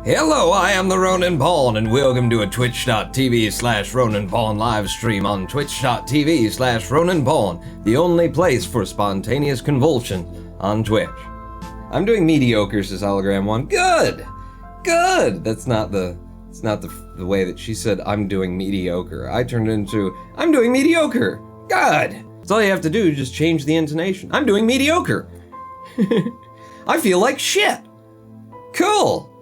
Hello, I am the Ronin Pawn, and welcome to a twitch.tv/Ronin Pawn live stream on twitch.tv/Ronin Pawn, the only place for spontaneous convulsion on Twitch. I'm doing mediocre, says Hologram One. Good! Good! That's not the way that she said I'm doing mediocre. I turned it into, I'm doing mediocre! Good! That's all you have to do, just change the intonation. I'm doing mediocre! I feel like shit! Cool!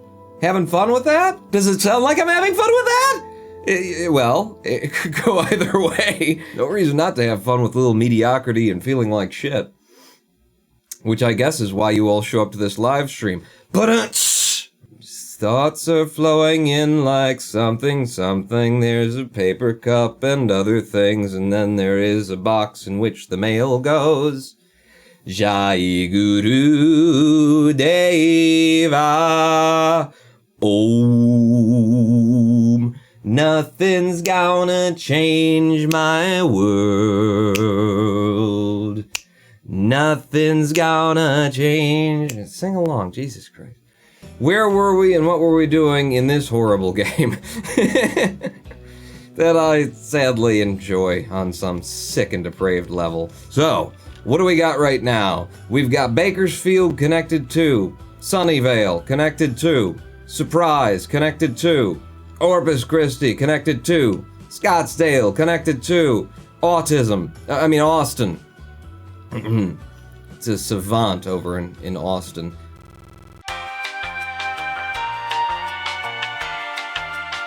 Having fun with that? Does it sound like I'm having fun with that? Well, it could go either way. No reason not to have fun with a little mediocrity and feeling like shit. Which I guess is why you all show up to this live stream. But thoughts are flowing in like something, something. There's a paper cup and other things, and then there is a box in which the mail goes. Jai Guru Deva Om. Nothing's gonna change my world. Nothing's gonna change. Sing along, Jesus Christ. Where were we and what were we doing in this horrible game that I sadly enjoy on some sick and depraved level? So, what do we got right now? We've got Bakersfield connected to, Sunnyvale connected to, Surprise connected to, Corpus Christi connected to, Scottsdale connected to, Austin. It's a savant over in Austin.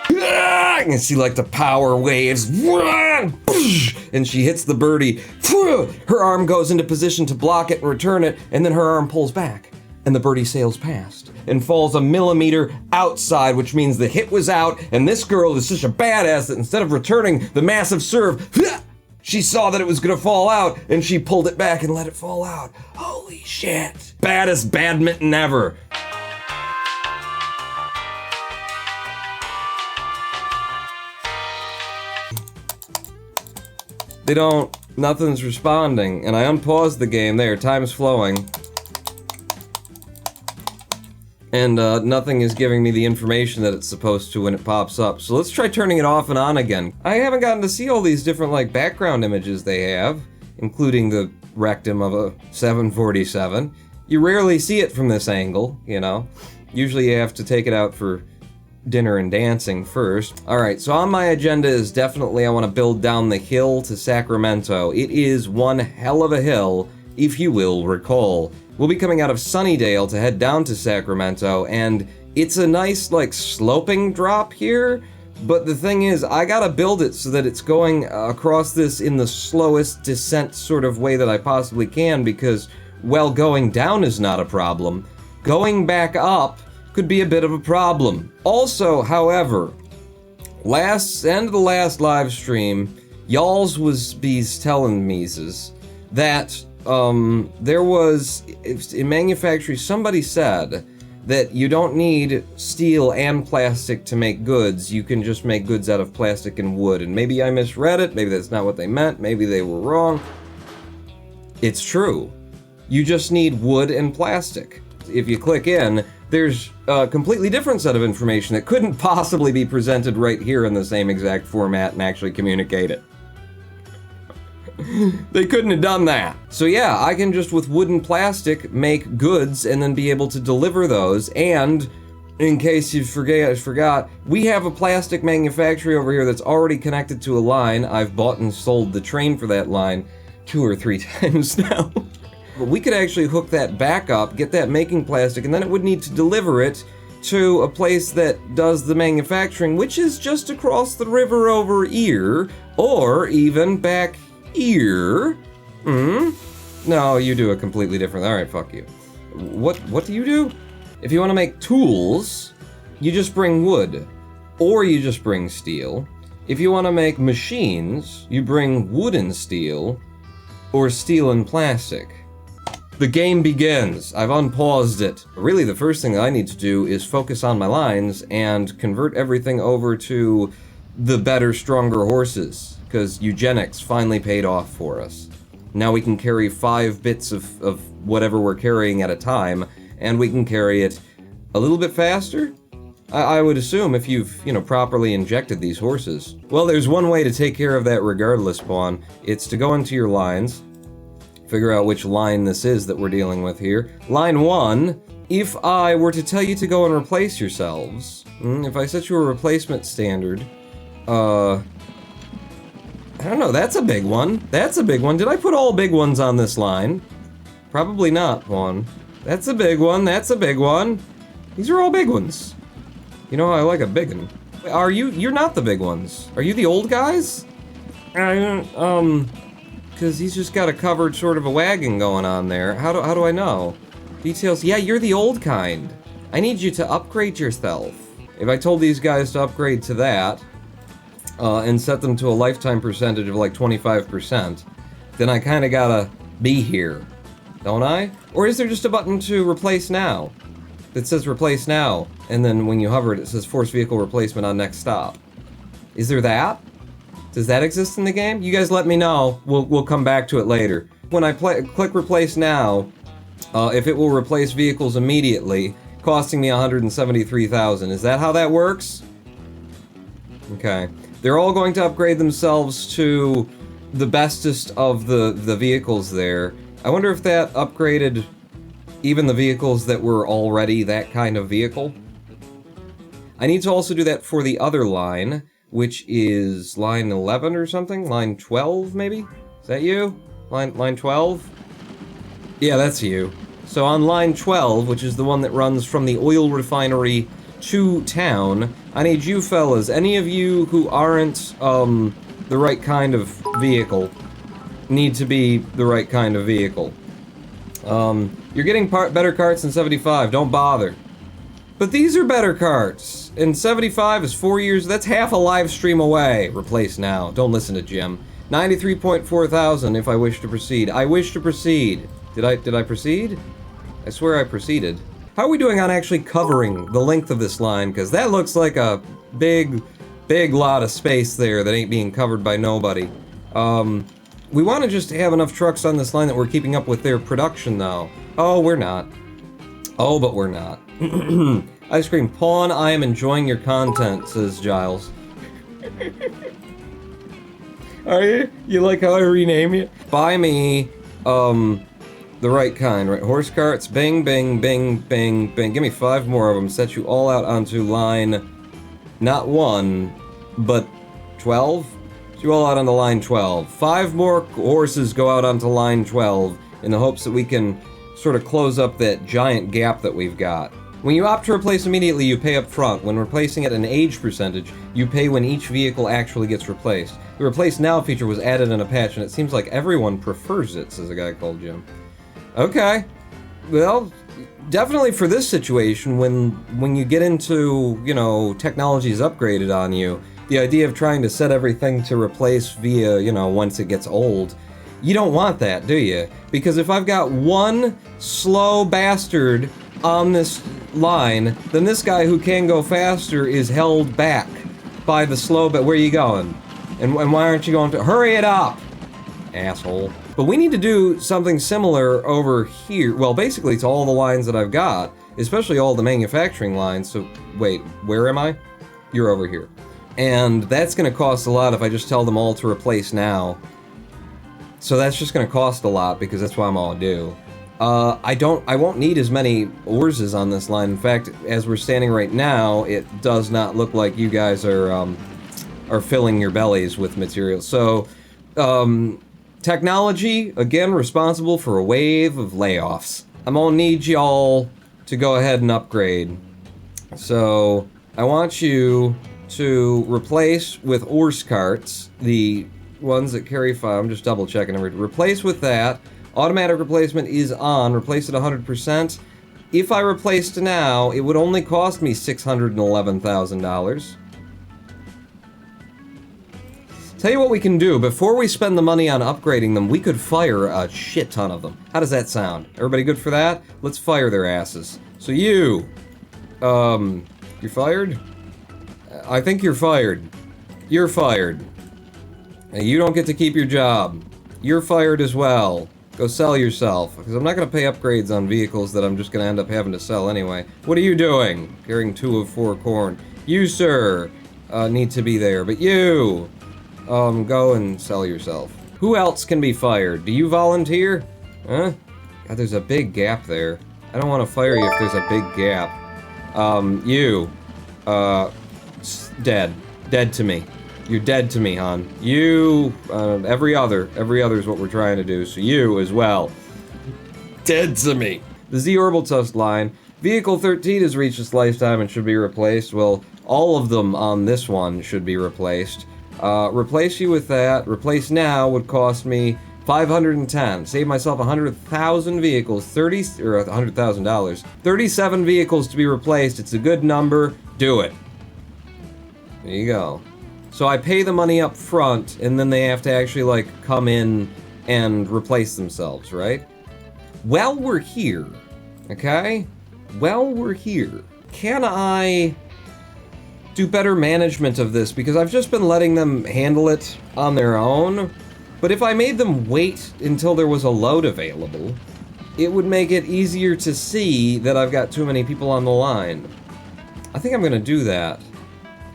I can see like the power waves, and she hits the birdie. Her arm goes into position to block it and return it, and then her arm pulls back, and the birdie sails past and falls a millimeter outside, which means the hit was out, and this girl is such a badass that instead of returning the massive serve, she saw that it was gonna fall out, and she pulled it back and let it fall out. Holy shit. Baddest badminton ever. Nothing's responding, and I unpaused the game there, time's flowing. And nothing is giving me the information that it's supposed to when it pops up. So let's try turning it off and on again. I haven't gotten to see all these different like background images they have, including the rectum of a 747. You rarely see it from this angle, you know. Usually you have to take it out for dinner and dancing first. Alright, so on my agenda is definitely I want to build down the hill to Sacramento. It is one hell of a hill, if you will recall. We'll be coming out of Sunnydale to head down to Sacramento, and it's a nice, like, sloping drop here, but the thing is, I gotta build it so that it's going across this in the slowest descent sort of way that I possibly can, because, well, going down is not a problem. Going back up could be a bit of a problem. Also, however, the last live stream, y'alls was bees telling me's that there was, in manufacturing, somebody said that you don't need steel and plastic to make goods, you can just make goods out of plastic and wood, and maybe I misread it, maybe that's not what they meant, maybe they were wrong. It's true. You just need wood and plastic. If you click in, there's a completely different set of information that couldn't possibly be presented right here in the same exact format and actually communicate it. They couldn't have done that. So yeah, I can just with wood and plastic make goods and then be able to deliver those, and in case you forgot, we have a plastic manufacturer over here that's already connected to a line. I've bought and sold the train for that line 2 or 3 times now. But we could actually hook that back up, get that making plastic, and then it would need to deliver it to a place that does the manufacturing, which is just across the river over here, or even back here. No, you do a completely different. Alright, fuck you. What do you do? If you want to make tools, you just bring wood, or you just bring steel. If you want to make machines, you bring wood and steel, or steel and plastic. The game begins. I've unpaused it. Really, the first thing I need to do is focus on my lines and convert everything over to the better, stronger horses, because eugenics finally paid off for us. Now we can carry 5 bits of whatever we're carrying at a time, and we can carry it a little bit faster, I would assume if you've, you know, properly injected these horses. Well, there's one way to take care of that regardless, Spawn. It's to go into your lines, figure out which line this is that we're dealing with here. Line 1, if I were to tell you to go and replace yourselves, if I set you a replacement standard, I don't know, that's a big one. That's a big one. Did I put all big ones on this line? Probably not, Spawn. That's a big one, that's a big one. These are all big ones. You know, I like a big one. Are you? You're not the big ones. Are you the old guys? Because he's just got a covered sort of a wagon going on there. How do I know? Details. Yeah, you're the old kind. I need you to upgrade yourself. If I told these guys to upgrade to that, and set them to a lifetime percentage of like 25%, then I kind of gotta be here, don't I? Or is there just a button to replace now? That says replace now, and then when you hover it, it says force vehicle replacement on next stop. Is there that? Does that exist in the game? You guys let me know. We'll come back to it later. When I click replace now, if it will replace vehicles immediately, costing me 173,000. Is that how that works? Okay. They're all going to upgrade themselves to the bestest of the vehicles there. I wonder if that upgraded even the vehicles that were already that kind of vehicle. I need to also do that for the other line, which is line 11 or something? Line 12, maybe? Is that you? Line 12? Yeah, that's you. So on line 12, which is the one that runs from the oil refinery to town, I need you fellas, any of you who aren't, the right kind of vehicle, need to be the right kind of vehicle. You're getting better carts than 75, don't bother. But these are better carts, and 75 is 4 years, that's half a live stream away. Replace now, don't listen to Jim. 93.4 thousand if I wish to proceed. I wish to proceed. Did I proceed? I swear I proceeded. How are we doing on actually covering the length of this line? Because that looks like a big lot of space there that ain't being covered by nobody. We want to just have enough trucks on this line that we're keeping up with their production, though. Oh, we're not. Oh, but we're not. Ice cream pawn, I am enjoying your content, says Giles. Are you? You like how I rename you? Buy me, the right kind, right? Horse carts, bing, bing, bing, bing, bing. Give me 5 more of them. Set you all out onto line, not 1, but 12? Set you all out onto line 12. 5 more horses go out onto line 12 in the hopes that we can sort of close up that giant gap that we've got. When you opt to replace immediately, you pay up front. When replacing at an age percentage, you pay when each vehicle actually gets replaced. The Replace Now feature was added in a patch, and it seems like everyone prefers it, says a guy called Jim. Okay. Well, definitely for this situation, when you get into, you know, technology is upgraded on you, the idea of trying to set everything to replace via, you know, once it gets old, you don't want that, do you? Because if I've got one slow bastard on this line, then this guy who can go faster is held back by the slow, but where are you going? And why aren't you going to, hurry it up, asshole. But we need to do something similar over here. Well, basically it's all the lines that I've got, especially all the manufacturing lines. So wait, where am I? You're over here. And that's gonna cost a lot if I just tell them all to replace now. So that's just gonna cost a lot because that's why I'm all due. I won't need as many horses on this line. In fact, as we're standing right now, it does not look like you guys are filling your bellies with material. So, technology, again, responsible for a wave of layoffs. I'm gonna need y'all to go ahead and upgrade. So, I want you to replace with horse carts, the ones that carry 5, I'm just double checking everything. Replace with that. Automatic replacement is on, replace at 100%. If I replaced now, it would only cost me $611,000. Tell you what we can do, before we spend the money on upgrading them, we could fire a shit ton of them. How does that sound? Everybody good for that? Let's fire their asses. So you, you're fired? I think you're fired. You're fired. And you don't get to keep your job. You're fired as well. Go sell yourself, because I'm not going to pay upgrades on vehicles that I'm just going to end up having to sell anyway. What are you doing? Carrying 2 of 4 corn. You, sir, need to be there, but you, go and sell yourself. Who else can be fired? Do you volunteer? Huh? God, there's a big gap there. I don't want to fire you if there's a big gap. You, dead. Dead to me. You're dead to me, hon. You, every other is what we're trying to do, so you as well. Dead to me. The Z Orbital Test line. Vehicle 13 has reached its lifetime and should be replaced. Well, all of them on this one should be replaced. Replace you with that. Replace now would cost me $510. Save myself 100,000 vehicles. $100,000. 37 vehicles to be replaced. It's a good number. Do it. There you go. So I pay the money up front, and then they have to actually, like, come in and replace themselves, right? Well, we're here. Okay? Well, we're here. Can I do better management of this? Because I've just been letting them handle it on their own. But if I made them wait until there was a load available, it would make it easier to see that I've got too many people on the line. I think I'm gonna do that.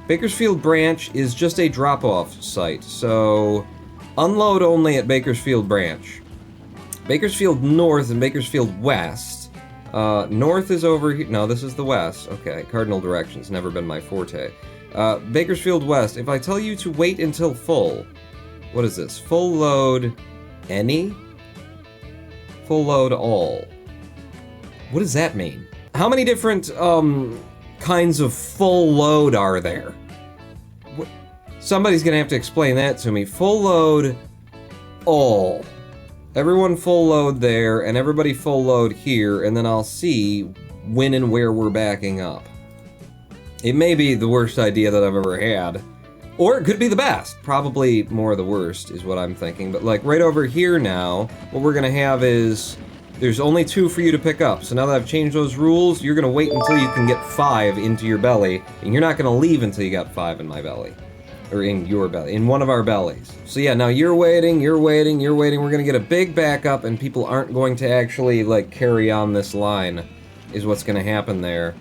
Bakersfield Branch is just a drop-off site, so unload only at Bakersfield Branch. Bakersfield North and Bakersfield West. North is over here. No, this is the West. Okay, cardinal directions, never been my forte. Bakersfield West, if I tell you to wait until full, what is this? Full load any? Full load all. What does that mean? How many different, kinds of full load are there? Somebody's gonna have to explain that to me. Full load all. Everyone full load there, and everybody full load here, and then I'll see when and where we're backing up. It may be the worst idea that I've ever had. Or it could be the best. Probably more the worst is what I'm thinking. But like right over here now, what we're gonna have is there's only 2 for you to pick up. So now that I've changed those rules, you're gonna wait until you can get 5 into your belly, and you're not gonna leave until you got 5 in my belly. Or in your belly, in one of our bellies. So yeah, now you're waiting, you're waiting, you're waiting. We're gonna get a big backup, and people aren't going to actually, like, carry on this line, is what's gonna happen there.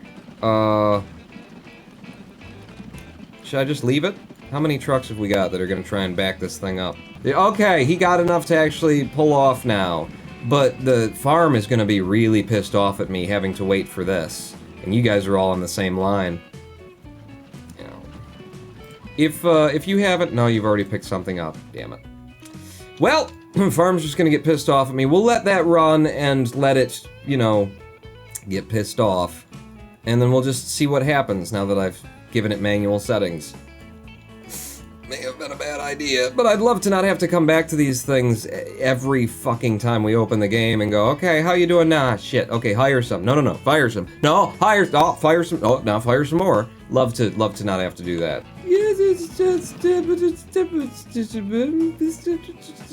Should I just leave it? How many trucks have we got that are gonna try and back this thing up? Okay, he got enough to actually pull off now. But the farm is gonna be really pissed off at me having to wait for this. And you guys are all on the same line. You know. If you haven't, no, you've already picked something up. Damn it. Well, farm's just gonna get pissed off at me. We'll let that run and let it, you know, get pissed off. And then we'll just see what happens now that I've given it manual settings. May have been a bad idea, but I'd love to not have to come back to these things every fucking time we open the game and go, okay, how you doing now? Shit, okay, hire some. No, fire some. No, fire some. Oh, now fire some more. Love to not have to do that. Yes, it's just...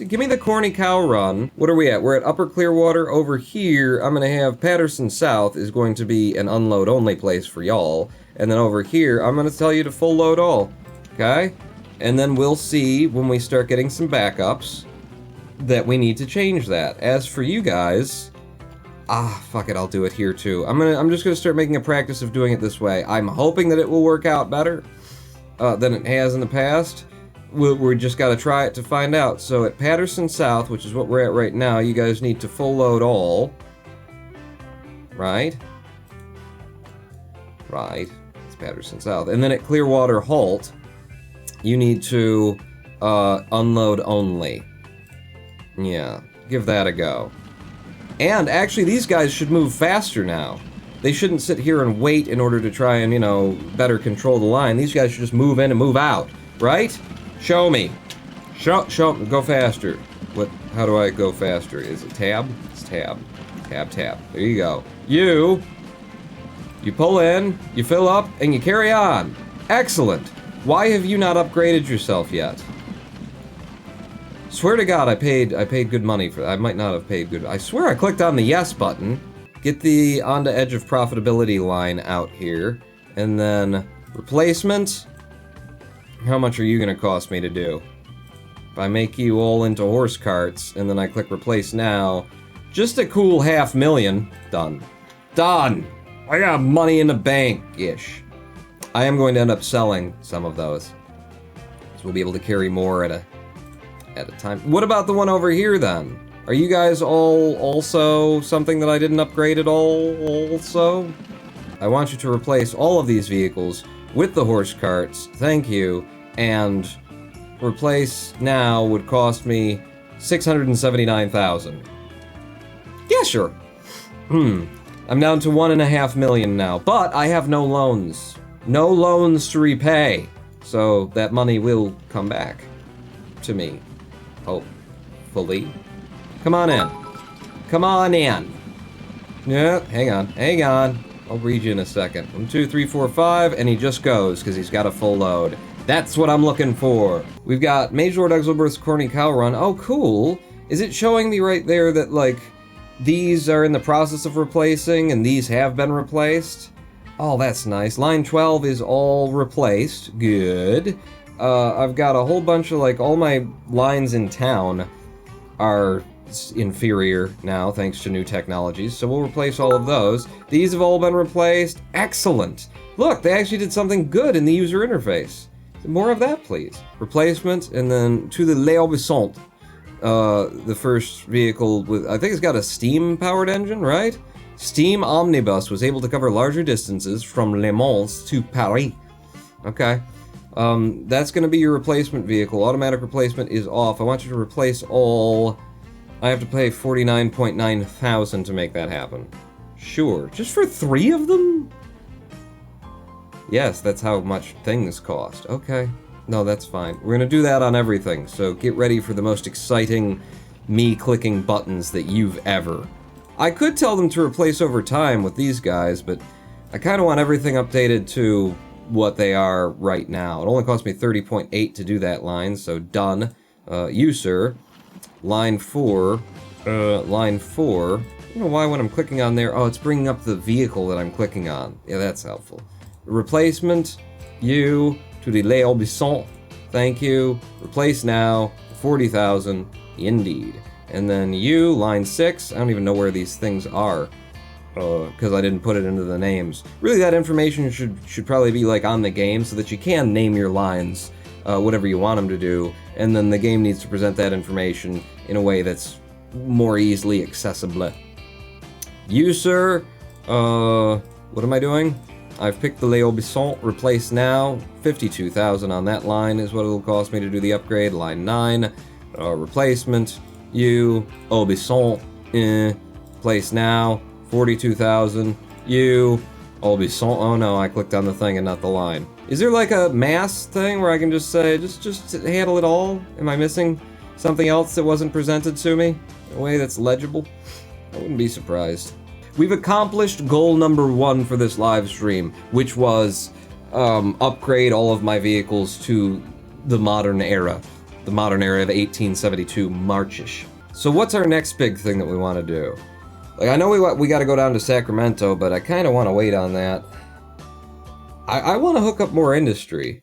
Give me the corny cow run. What are we at? We're at Upper Clearwater. Over here, I'm gonna have Patterson South is going to be an unload only place for y'all. And then over here, I'm gonna tell you to full load all. Okay? And then we'll see when we start getting some backups that we need to change that. As for you guys, fuck it, I'll do it here too. I'm just gonna start making a practice of doing it this way. I'm hoping that it will work out better than it has in the past. We just gotta try it to find out. So at Patterson South, which is what we're at right now, you guys need to full load all. Right? Right. It's Patterson South. And then at Clearwater Halt, you need to unload only. Yeah, give that a go. And actually, these guys should move faster now. They shouldn't sit here and wait in order to try and, you know, better control the line. These guys should just move in and move out, right? Show me. Show me. Go faster. How do I go faster? Is it tab? It's tab. Tab. There you go. You pull in, you fill up, and you carry on. Excellent. Why have you not upgraded yourself yet? Swear to God, I paid good money for that. I might not have paid good. I swear I clicked on the yes button. Get the onto edge of profitability line out here. And then replacement. How much are you gonna cost me to do? I make you all into horse carts, and then I click replace now, just a cool $500,000. Done. Done! I got money in the bank-ish. I am going to end up selling some of those, so we'll be able to carry more at a time. What about the one over here, then? Are you guys all also something that I didn't upgrade at all also? I want you to replace all of these vehicles with the horse carts, thank you, and replace now would cost me $679,000. Yeah, sure. I'm down to $1.5 million now, but I have no loans. No loans to repay, so that money will come back to me, hopefully. Come on in. Come on in. Yeah, hang on. I'll read you in a second. 1, 2, 3, 4, 5, and he just goes, because he's got a full load. That's what I'm looking for. We've got Major Lord Exelberth's Corny Cow Run. Oh, cool. Is it showing me right there that, like, these are in the process of replacing, and these have been replaced? Oh, that's nice. Line 12 is all replaced. Good. I've got a whole bunch of, like, all my lines in town are inferior now, thanks to new technologies, so we'll replace all of those. These have all been replaced. Excellent. Look, they actually did something good in the user interface. More of that, please. Replacement, and then to the L'Aubissant. The first vehicle with, I think it's got a steam-powered engine, right? Steam Omnibus was able to cover larger distances from Le Mans to Paris. Okay. That's going to be your replacement vehicle. Automatic replacement is off. I want you to replace all. I have to pay $49.9 thousand to make that happen. Sure. Just for 3 of them? Yes, that's how much things cost. Okay. No, that's fine. We're gonna do that on everything, so get ready for the most exciting me clicking buttons that you've ever. I could tell them to replace over time with these guys, but I kind of want everything updated to what they are right now. It only cost me 30.8 to do that line, so done. You, sir. Line 4. Line 4. I don't know why when I'm clicking on there, oh, it's bringing up the vehicle that I'm clicking on. Yeah, that's helpful. Replacement, you, to the L'Aubissant, thank you. Replace now, 40,000, indeed. And then you, line 6, I don't even know where these things are, because I didn't put it into the names. Really, that information should probably be like on the game so that you can name your lines, whatever you want them to do, and then the game needs to present that information in a way that's more easily accessible. You, sir, what am I doing? I've picked the L'Aubissant, replace now, 52,000 on that line is what it'll cost me to do the upgrade. Line 9, replacement, you, Aubissant, replace now, 42,000, you, Aubissant, oh no, I clicked on the thing and not the line. Is there like a mass thing where I can just say, just handle it all? Am I missing something else that wasn't presented to me in a way that's legible? I wouldn't be surprised. We've accomplished goal number 1 for this live stream, which was upgrade all of my vehicles to the modern era. The modern era of 1872 Marchish. So what's our next big thing that we want to do? Like, I know we got to go down to Sacramento, but I kind of want to wait on that. I want to hook up more industry.